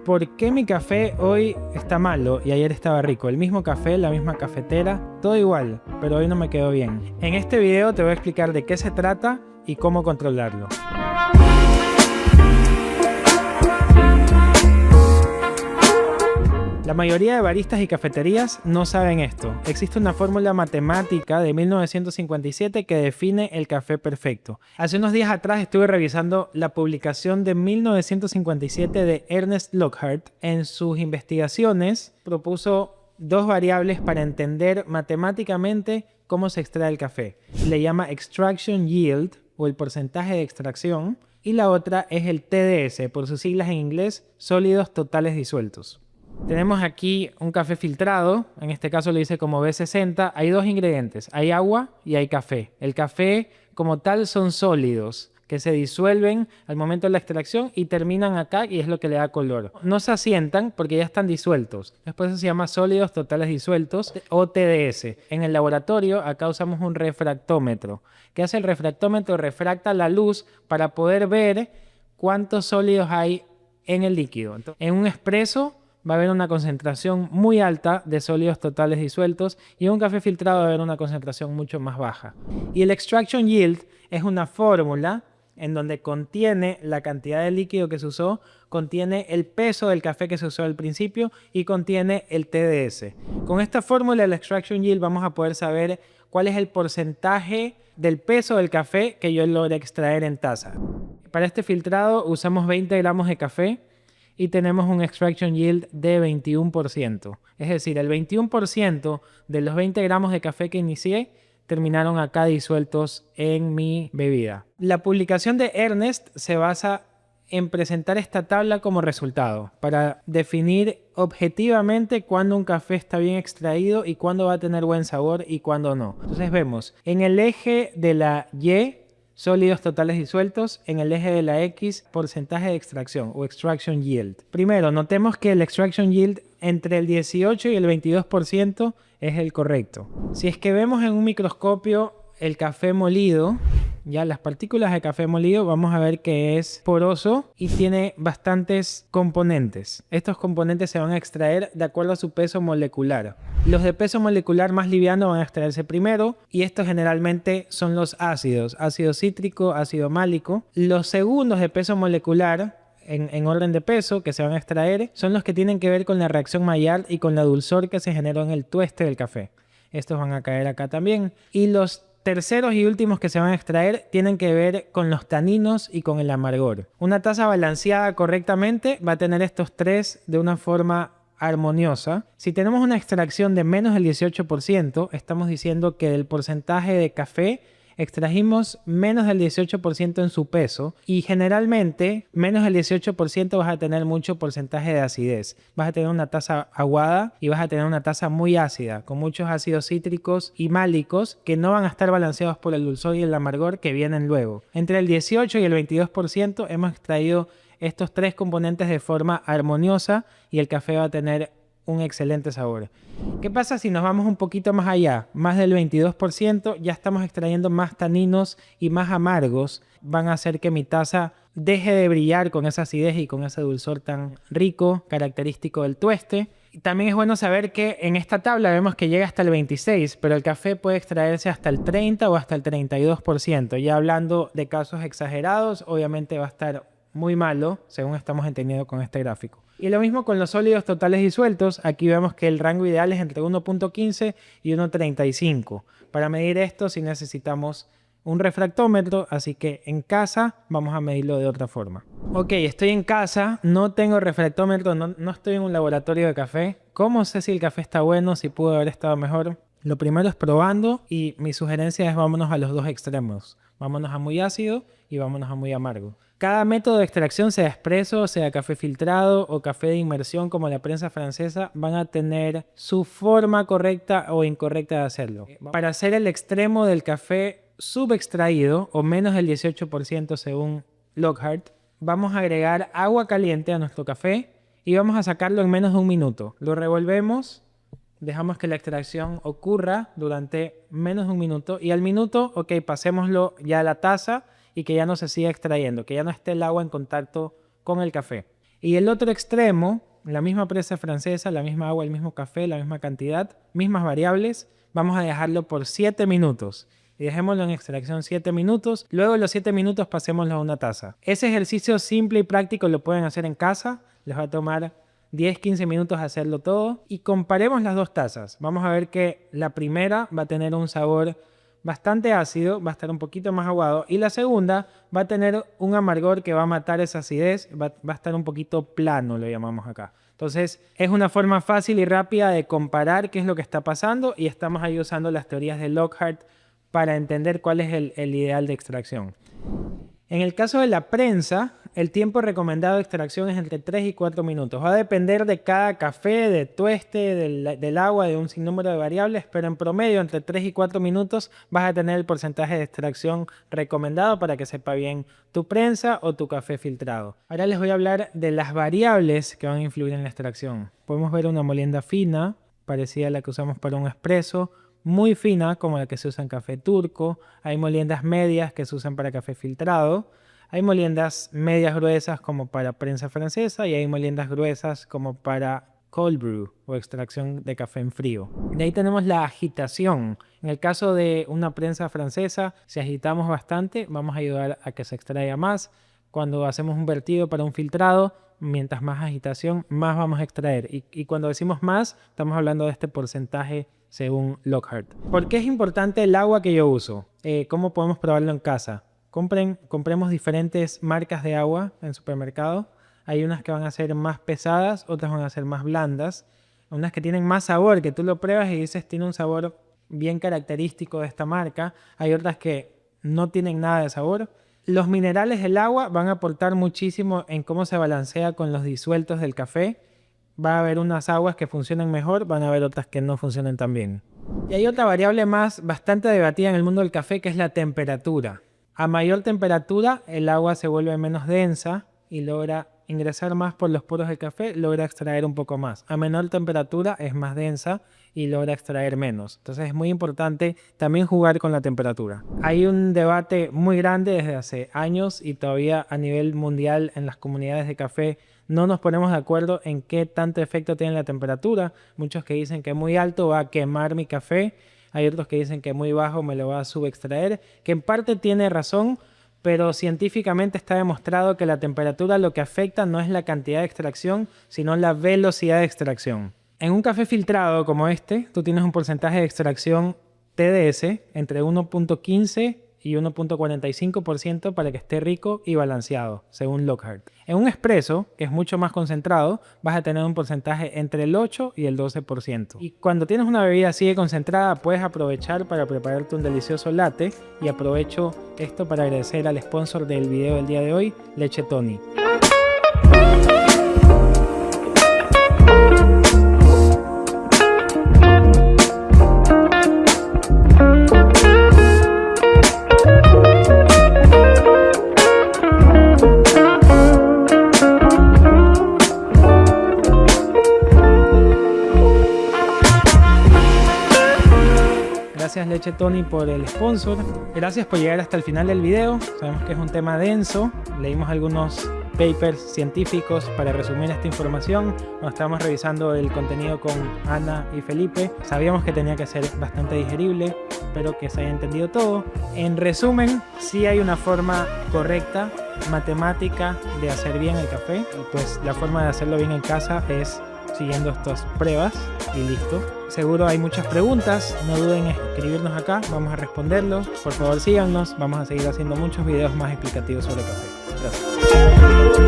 ¿Por qué mi café hoy está malo y ayer estaba rico? El mismo café, la misma cafetera, todo igual, pero hoy no me quedó bien. En este video te voy a explicar de qué se trata y cómo controlarlo. La mayoría de baristas y cafeterías no saben esto. Existe una fórmula matemática de 1957 que define el café perfecto. Hace unos días atrás estuve revisando la publicación de 1957 de Ernest Lockhart. En sus investigaciones propuso dos variables para entender matemáticamente cómo se extrae el café. Le llama Extraction Yield, o el porcentaje de extracción, y la otra es el TDS, por sus siglas en inglés, sólidos totales disueltos. Tenemos aquí un café filtrado, en este caso lo hice como B60. Hay dos ingredientes, hay agua y hay café. El café como tal son sólidos que se disuelven al momento de la extracción y terminan acá y es lo que le da color. No se asientan porque ya están disueltos. Después se llama sólidos totales disueltos o TDS. En el laboratorio acá usamos un refractómetro. ¿Qué hace el refractómetro? Refracta la luz para poder ver cuántos sólidos hay en el líquido. Entonces, en un espresso va a haber una concentración muy alta de sólidos totales disueltos y en un café filtrado va a haber una concentración mucho más baja. Y el Extraction Yield es una fórmula en donde contiene la cantidad de líquido que se usó, contiene el peso del café que se usó al principio y contiene el TDS. Con esta fórmula del Extraction Yield vamos a poder saber cuál es el porcentaje del peso del café que yo logré extraer en taza. Para este filtrado usamos 20 gramos de café y tenemos un Extraction Yield de 21%. Es decir, el 21% de los 20 gramos de café que inicié terminaron acá disueltos en mi bebida. La publicación de Ernest se basa en presentar esta tabla como resultado para definir objetivamente cuándo un café está bien extraído y cuándo va a tener buen sabor y cuándo no. Entonces vemos en el eje de la Y, sólidos totales disueltos, en el eje de la X, porcentaje de extracción o Extraction Yield. Primero, notemos que el Extraction Yield entre el 18 y el 22% es el correcto. Si es que vemos en un microscopio el café molido, ya las partículas de café molido, vamos a ver que es poroso y tiene bastantes componentes. Estos componentes se van a extraer de acuerdo a su peso molecular. Los de peso molecular más liviano van a extraerse primero y estos generalmente son los ácidos, ácido cítrico, ácido málico. Los segundos de peso molecular en orden de peso que se van a extraer son los que tienen que ver con la reacción Maillard y con la dulzor que se generó en el tueste del café. Estos van a caer acá también. Y los terceros y últimos que se van a extraer tienen que ver con los taninos y con el amargor. Una taza balanceada correctamente va a tener estos tres de una forma armoniosa. Si tenemos una extracción de menos del 18%, estamos diciendo que del porcentaje de café extrajimos menos del 18% en su peso y generalmente menos del 18% vas a tener mucho porcentaje de acidez. Vas a tener una taza aguada y vas a tener una taza muy ácida con muchos ácidos cítricos y málicos que no van a estar balanceados por el dulzor y el amargor que vienen luego. Entre el 18 y el 22% hemos extraído estos tres componentes de forma armoniosa y el café va a tener un excelente sabor. ¿Qué pasa si nos vamos un poquito más allá? Más del 22%, ya estamos extrayendo más taninos y más amargos. Van a hacer que mi taza deje de brillar con esa acidez y con ese dulzor tan rico, característico del tueste. Y también es bueno saber que en esta tabla vemos que llega hasta el 26%, pero el café puede extraerse hasta el 30% o hasta el 32%. Ya hablando de casos exagerados, obviamente va a estar muy malo, según estamos entendiendo con este gráfico. Y lo mismo con los sólidos totales disueltos. Aquí vemos que el rango ideal es entre 1.15 y 1.35. Para medir esto sí necesitamos un refractómetro, así que en casa vamos a medirlo de otra forma. Ok, estoy en casa, no tengo refractómetro, no estoy en un laboratorio de café. ¿Cómo sé si el café está bueno, si pudo haber estado mejor? Lo primero es probando y mi sugerencia es vámonos a los dos extremos. Vámonos a muy ácido y vámonos a muy amargo. Cada método de extracción, sea expreso, sea café filtrado o café de inmersión como la prensa francesa, van a tener su forma correcta o incorrecta de hacerlo. Para hacer el extremo del café subextraído o menos del 18% según Lockhart, vamos a agregar agua caliente a nuestro café y vamos a sacarlo en menos de un minuto. Lo revolvemos, dejamos que la extracción ocurra durante menos de un minuto y al minuto, ok, pasémoslo ya a la taza y que ya no se siga extrayendo, que ya no esté el agua en contacto con el café. Y el otro extremo, la misma prensa francesa, la misma agua, el mismo café, la misma cantidad, mismas variables, vamos a dejarlo por 7 minutos. Y dejémoslo en extracción 7 minutos. Luego de los 7 minutos pasémoslo a una taza. Ese ejercicio simple y práctico lo pueden hacer en casa. Les va a tomar 10-15 minutos hacerlo todo. Y comparemos las dos tazas. Vamos a ver que la primera va a tener un sabor bastante ácido, va a estar un poquito más aguado. Y la segunda va a tener un amargor que va a matar esa acidez. Va a estar un poquito plano, lo llamamos acá. Entonces, es una forma fácil y rápida de comparar qué es lo que está pasando. Y estamos ahí usando las teorías de Lockhart para entender cuál es el ideal de extracción. En el caso de la prensa, el tiempo recomendado de extracción es entre 3 y 4 minutos. Va a depender de cada café, de tueste, del agua, de un sinnúmero de variables, pero en promedio entre 3 y 4 minutos vas a tener el porcentaje de extracción recomendado para que sepa bien tu prensa o tu café filtrado. Ahora les voy a hablar de las variables que van a influir en la extracción. Podemos ver una molienda fina, parecida a la que usamos para un espresso, muy fina como la que se usa en café turco. Hay moliendas medias que se usan para café filtrado. Hay moliendas medias gruesas como para prensa francesa y hay moliendas gruesas como para cold brew o extracción de café en frío. De ahí tenemos la agitación. En el caso de una prensa francesa, si agitamos bastante, vamos a ayudar a que se extraiga más. Cuando hacemos un vertido para un filtrado, mientras más agitación, más vamos a extraer. Y cuando decimos más, estamos hablando de este porcentaje según Lockhart. ¿Por qué es importante el agua que yo uso? ¿Cómo podemos probarlo en casa? Compremos diferentes marcas de agua en el supermercado. Hay unas que van a ser más pesadas, otras van a ser más blandas. Unas que tienen más sabor, que tú lo pruebas y dices tiene un sabor bien característico de esta marca. Hay otras que no tienen nada de sabor. Los minerales del agua van a aportar muchísimo en cómo se balancea con los disueltos del café. Va a haber unas aguas que funcionen mejor, van a haber otras que no funcionen tan bien. Y hay otra variable más bastante debatida en el mundo del café, que es la temperatura. A mayor temperatura, el agua se vuelve menos densa y logra ingresar más por los poros del café, logra extraer un poco más. A menor temperatura es más densa y logra extraer menos. Entonces es muy importante también jugar con la temperatura. Hay un debate muy grande desde hace años y todavía a nivel mundial en las comunidades de café no nos ponemos de acuerdo en qué tanto efecto tiene la temperatura. Muchos que dicen que muy alto va a quemar mi café. Hay otros que dicen que muy bajo me lo va a subextraer, que en parte tiene razón, pero científicamente está demostrado que la temperatura lo que afecta no es la cantidad de extracción, sino la velocidad de extracción. En un café filtrado como este, tú tienes un porcentaje de extracción TDS entre 1.15 y 1.45% para que esté rico y balanceado, según Lockhart. En un espresso, que es mucho más concentrado, vas a tener un porcentaje entre el 8 y el 12%. Y cuando tienes una bebida así de concentrada, puedes aprovechar para prepararte un delicioso latte. Y aprovecho esto para agradecer al sponsor del video del día de hoy, Leche Tony. Gracias Leche Tony por el sponsor. Gracias por llegar hasta el final del video. Sabemos que es un tema denso. Leímos algunos papers científicos para resumir esta información. Cuando estábamos revisando el contenido con Ana y Felipe, sabíamos que tenía que ser bastante digerible. Espero que se haya entendido todo. En resumen, sí hay una forma correcta, matemática, de hacer bien el café. Y pues la forma de hacerlo bien en casa es siguiendo estas pruebas y listo. Seguro hay muchas preguntas, no duden en escribirnos acá, vamos a responderlos. Por favor síganos, vamos a seguir haciendo muchos videos más explicativos sobre café. Gracias.